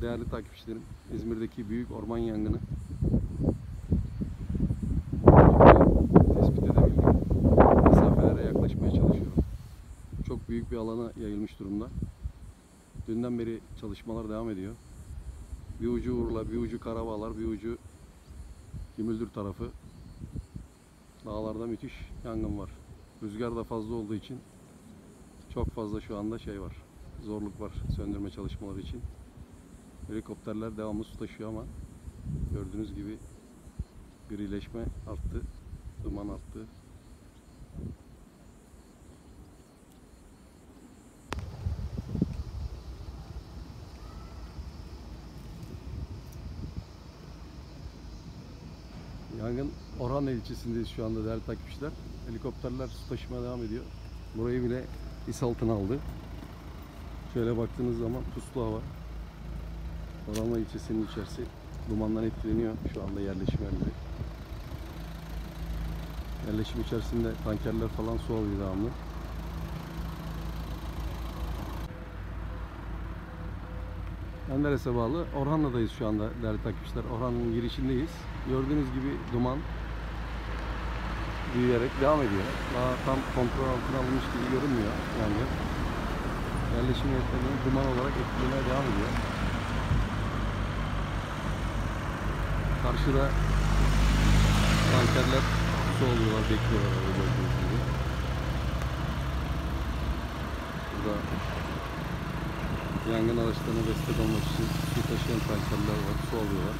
Değerli takipçilerim, İzmir'deki büyük orman yangını tespit edebildim. Mesafelere yaklaşmaya çalışıyorum. Çok büyük bir alana yayılmış durumda. Dünden beri çalışmalar devam ediyor. Bir ucu Urla, bir ucu Karabağlar, bir ucu Gümüldür tarafı. Dağlarda müthiş yangın var. Rüzgar da fazla olduğu için çok fazla şu anda var. Zorluk var söndürme çalışmaları için. Helikopterler devamlı su taşıyor ama gördüğünüz gibi grileşme arttı, duman arttı. Yangın Orhanlı ilçesindeyiz şu anda değerli takipçiler. Helikopterler su taşımaya devam ediyor. Burayı bile is altına aldı. Şöyle baktığınız zaman puslu hava. Orhanlı ilçesinin içerisi dumandan etkileniyor şu anda yerleşim yerleri. Yerleşim içerisinde tankerler falan su alıyor devamlı. Menderes'e bağlı Orhanlı'dayız şu anda değerli takipçiler. Orhanlı'nın girişindeyiz. Gördüğünüz gibi duman büyüyerek devam ediyor. Daha tam kontrol altına alınmış gibi görünmüyor yangın. Yerleşim yerlerini duman olarak etkilemeye devam ediyor. Karşıda tankerler su alıyorlar, bekliyorlar öyle gördüğünüz gibi. Burada yangın araçlarına destek olmak için su taşıyan tankerler var, su alıyorlar.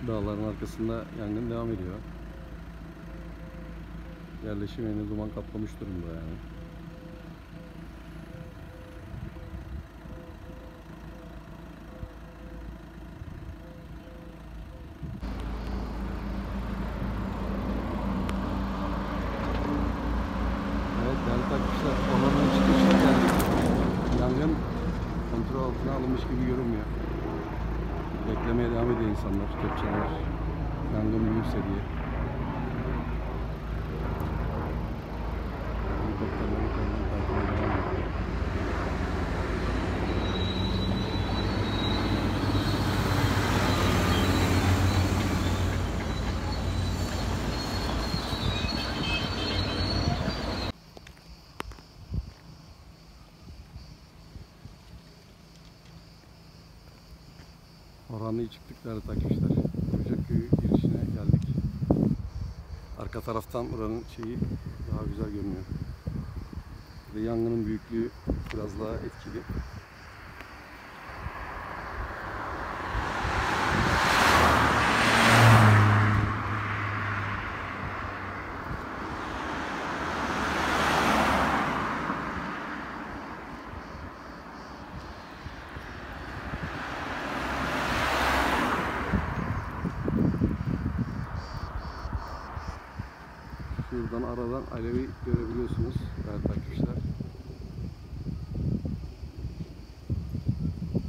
Dağların arkasında yangın devam ediyor. Yerleşim yerini duman kaplamış durumda yani. Evet değerli takipçiler, ormanın çıkışına geldik. Yangın kontrol altına alınmış gibi görünmüyor. Beklemeye devam ediyor insanlar, kepçeler, yangın büyürse diye. Helikopterlerin kendini takip devam ediyor. Orhanlı'ya çıktık değerli takipçiler. Köyü girişine geldik. Arka taraftan buranın daha güzel görünüyor. Burada yangının büyüklüğü biraz daha etkili. Şuradan aradan alevi görebiliyorsunuz değerli takipçiler.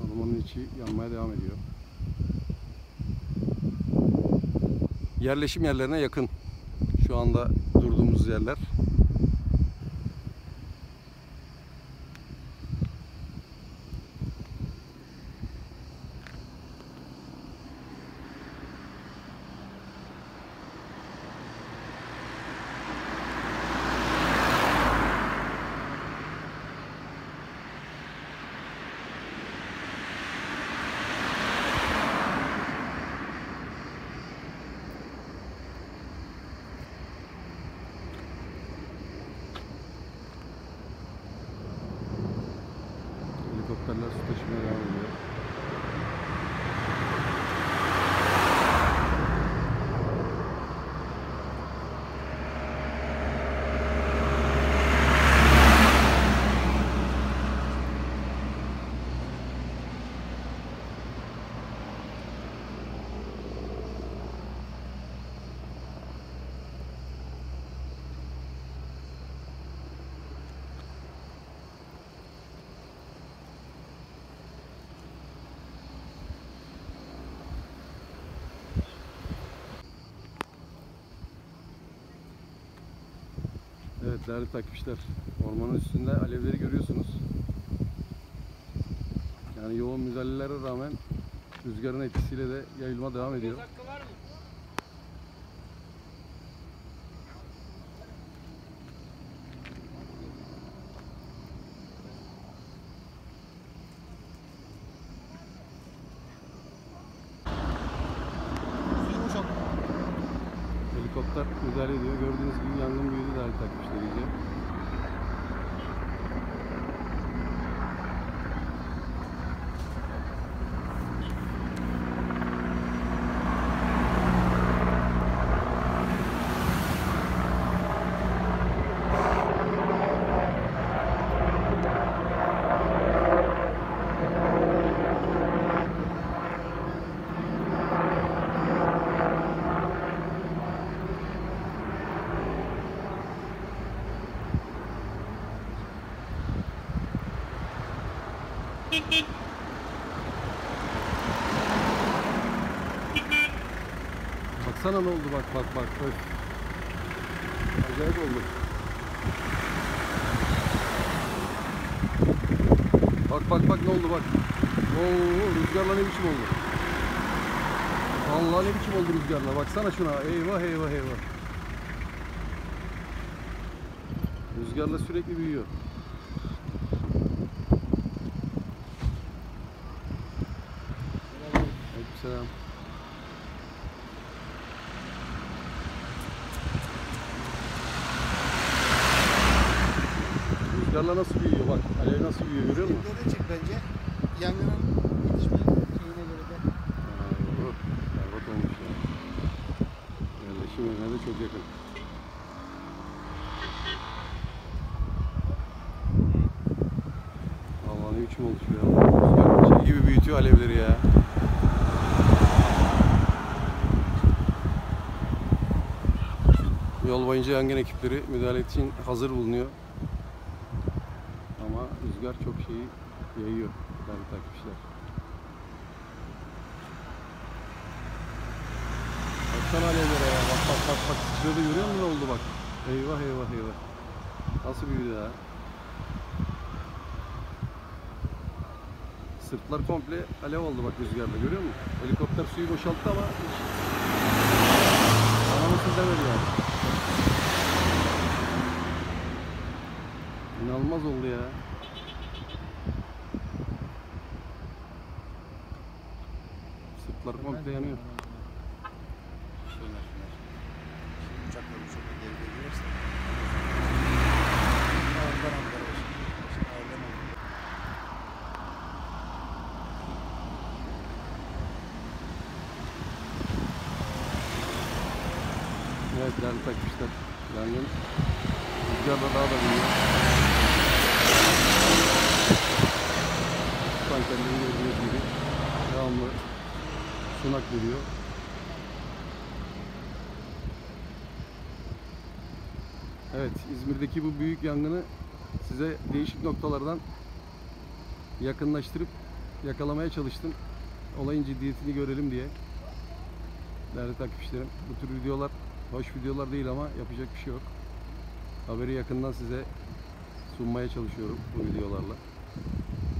Ormanın içi yanmaya devam ediyor. Yerleşim yerlerine yakın şu anda durduğumuz yerler. değerli takipçiler, ormanın üstünde alevleri görüyorsunuz. Yani yoğun müdahalelere rağmen rüzgarın etkisiyle de yayılma devam ediyor. Helikopter müdahale ediyor. Gördüğünüz gibi yangın büyüdü değerli takipçiler iyice. Baksana ne oldu, bak bak bak. Öf. Acayip oldu. Bak bak bak ne oldu bak. Oo, rüzgarla ne biçim oldu. Allah ne biçim oldu rüzgarla. Baksana şuna. Eyvah eyvah eyvah. Rüzgarla sürekli büyüyor. Aleykümselam. Rüzgarla nasıl büyüyor bak. Alev nasıl büyüyor görüyor musun? Böyle çık bence. Yangının yetişme şeyine göre de. Doğru. Berbat olmuş ya. Yerleşim yerine de çok yakın. Allah ne biçim olmuş ya. Rüzgar şey gibi büyütüyor alevleri ya. Yol boyunca yangın ekipleri müdahale için hazır bulunuyor. Ama rüzgar çok şeyi yayıyor değerli takipçiler. Baksana alevlere ya. Bak bak bak bak. Şurada görüyor musun ne oldu bak. Eyvah eyvah eyvah. Nasıl büyüdü ya. Sırtlar komple alev oldu bak rüzgarla, görüyor musun? Helikopter suyu boşalttı ama anlamasın demedi yani. İnanılmaz oldu ya. Sırtlar komple yanıyor. Şunlar. Uçakla bu şekilde devreye girerse. Ondan Ankara başına. Ailem oldu. Evet değerli takipçiler, yangın rüzgarla daha da büyüyor. Tankerlerin gördüğünüz gibi devamlı sunak veriyor. Evet, İzmir'deki bu büyük yangını size değişik noktalardan yakınlaştırıp yakalamaya çalıştım. Olayın ciddiyetini görelim diye. Değerli takipçilerim, bu tür videolar hoş videolar değil ama yapacak bir şey yok. Haberi yakından size sunmaya çalışıyorum bu videolarla.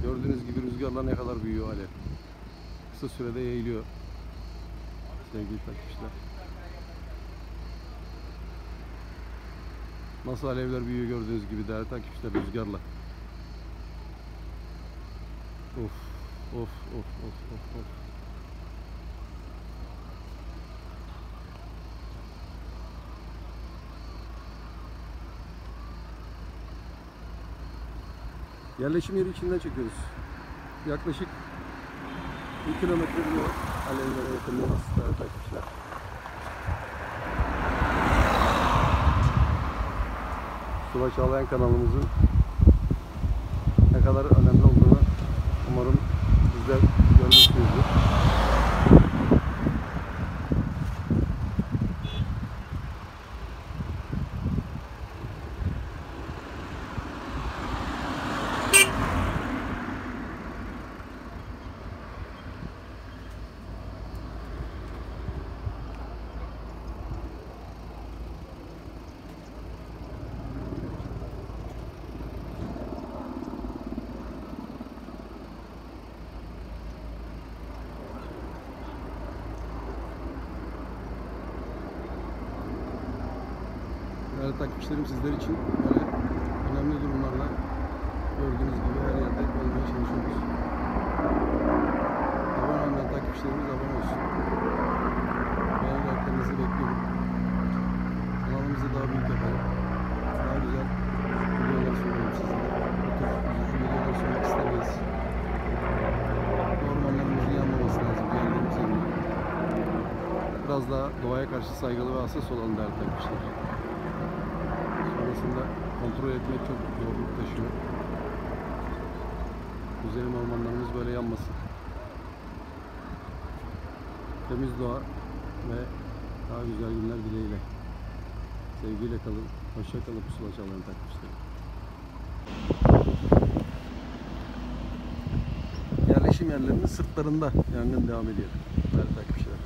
Gördüğünüz gibi rüzgarla ne kadar büyüyor alev. Kısa sürede yayılıyor. Sevgili takipçiler. Nasıl alevler büyüyor gördüğünüz gibi değerli takipçiler rüzgarla. Of of of of of of. Yerleşim yeri içinden çekiyoruz. Yaklaşık 1 kilometre bir yol alevlere yakınlığımız değerli takipçiler. Sıla Çağlayan kanalımızın ne kadar önemli olduğunu umarım sizler görmüşsünüzdür. Değerli takipçilerim, sizler için böyle önemli durumlarla gördüğünüz gibi her yerde olmaya çalışıyoruz. Abone olmayan takipçilerimiz abone olsun. Beğeni like'larınızı bekliyorum. Kanalımızı daha büyük yapalım. Daha güzel videolar sunuyorum sizlere. Bu tür üzücü videolar sunmak istemeyiz. Ormanlarımızın yanmaması lazım. Yerlerimiz yanıyor. Biraz daha doğaya karşı saygılı ve hassas olalım değerli takipçiler. Sonrasında kontrol etmek çok zorluk taşıyor. Güzelim ormanlarımız böyle yanmasın. Temiz doğa ve daha güzel günler dileğiyle. Sevgiyle kalın. Hoşça kalın Pusula Çağları'nın takipçileri. Yerleşim yerlerinin sırtlarında yangın devam ediyor değerli takipçiler.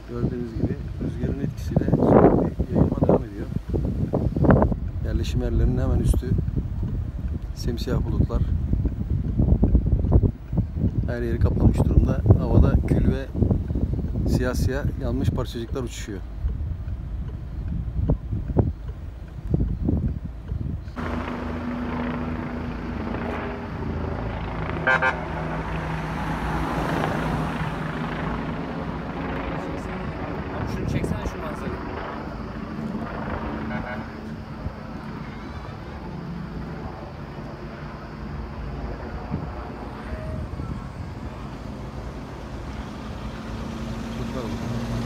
Gördüğünüz gibi rüzgarın etkisiyle sürekli yayılma devam ediyor. Yerleşim yerlerinin hemen üstü simsiyah bulutlar. Her yeri kaplamış durumda. Havada kül ve siyah siyah yanmış parçacıklar uçuşuyor. Şunu çeksene şu manzarayı. Çok var.